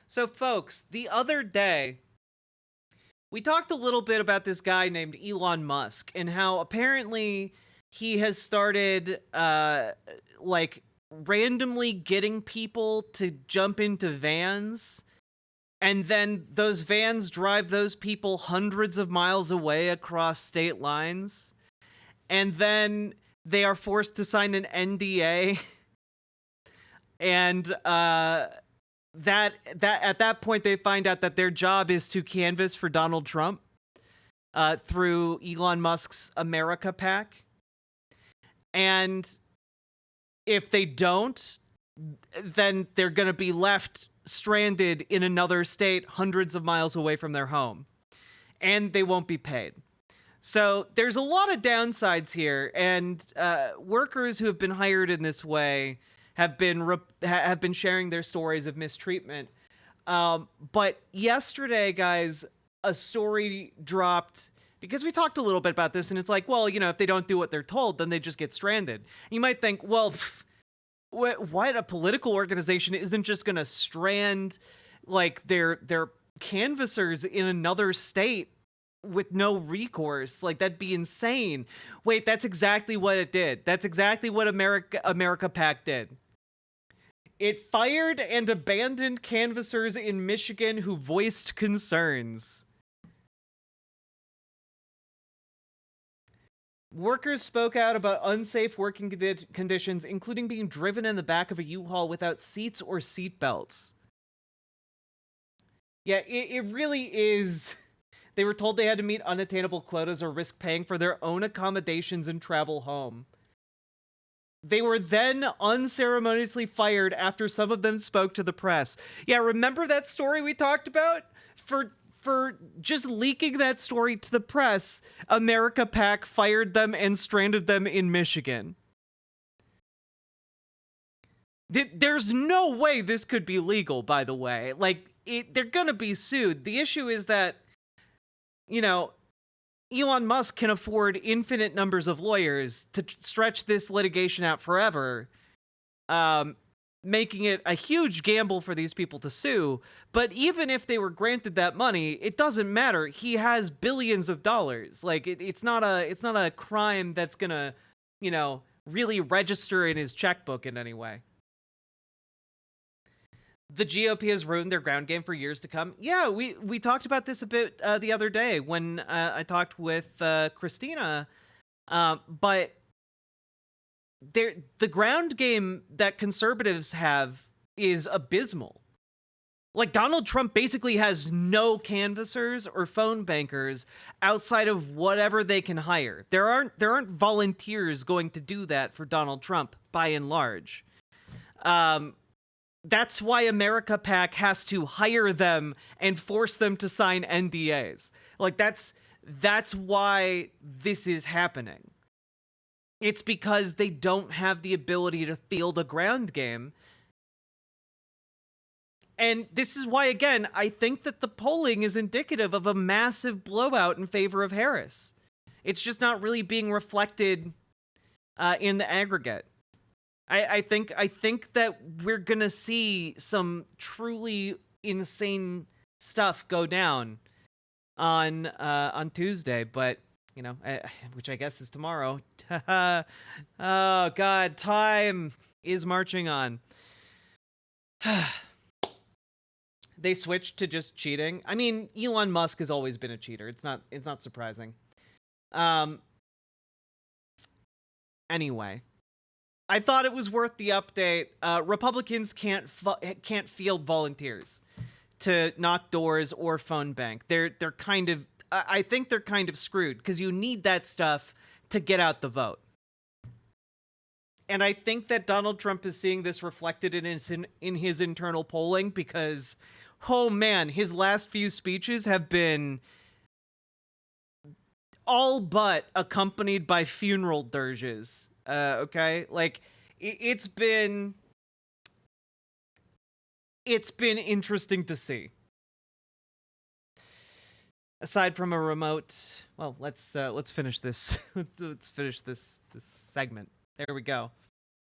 So, folks, the other day, we talked a little bit about this guy named Elon Musk and how apparently he has started, like, randomly getting people to jump into vans. And then those vans drive those people hundreds of miles away across state lines. And then they are forced to sign an NDA. And, that at that point they find out that their job is to canvass for Donald Trump through Elon Musk's America PAC. And if they don't, then they're going to be left stranded in another state hundreds of miles away from their home. And they won't be paid. So there's a lot of downsides here, and workers who have been hired in this way have been sharing their stories of mistreatment. But yesterday, guys, a story dropped because we talked a little bit about this, and it's like, well, if they don't do what they're told, then they just get stranded. You might think, well, what a political organization isn't just going to strand like their canvassers in another state with no recourse. Like, that'd be insane. Wait, that's exactly what it did. That's exactly what America PAC did. It fired and abandoned canvassers in Michigan who voiced concerns. Workers spoke out about unsafe working conditions, including being driven in the back of a U-Haul without seats or seat belts. Yeah, it really is. They were told they had to meet unattainable quotas or risk paying for their own accommodations and travel home. They were then unceremoniously fired after some of them spoke to the press. Yeah, remember that story we talked about? For just leaking that story to the press, America PAC fired them and stranded them in Michigan. There's no way this could be legal, by the way. Like, they're gonna be sued. The issue is that, Elon Musk can afford infinite numbers of lawyers to stretch this litigation out forever, making it a huge gamble for these people to sue. But even if they were granted that money, it doesn't matter. He has billions of dollars. Like, it's not a crime that's gonna, really register in his checkbook in any way. The GOP has ruined their ground game for years to come. Yeah, we talked about this a bit the other day when I talked with Christina, but the ground game that conservatives have is abysmal. Like, Donald Trump basically has no canvassers or phone bankers outside of whatever they can hire. There aren't volunteers going to do that for Donald Trump, by and large. That's why America PAC has to hire them and force them to sign NDAs. Like, that's why this is happening. It's because they don't have the ability to field a ground game. And this is why, again, I think that the polling is indicative of a massive blowout in favor of Harris. It's just not really being reflected in the aggregate. I think that we're gonna see some truly insane stuff go down on Tuesday, but which I guess is tomorrow. Oh God, time is marching on. They switched to just cheating. I mean, Elon Musk has always been a cheater. It's not surprising. Anyway. I thought it was worth the update. Republicans can't field volunteers to knock doors or phone bank. They're kind of, I think they're kind of screwed because you need that stuff to get out the vote. And I think that Donald Trump is seeing this reflected in his internal polling because, oh man, his last few speeches have been all but accompanied by funeral dirges. Okay, like it's been interesting to see. Aside from a remote, well, let's finish this. Let's finish this segment. There we go.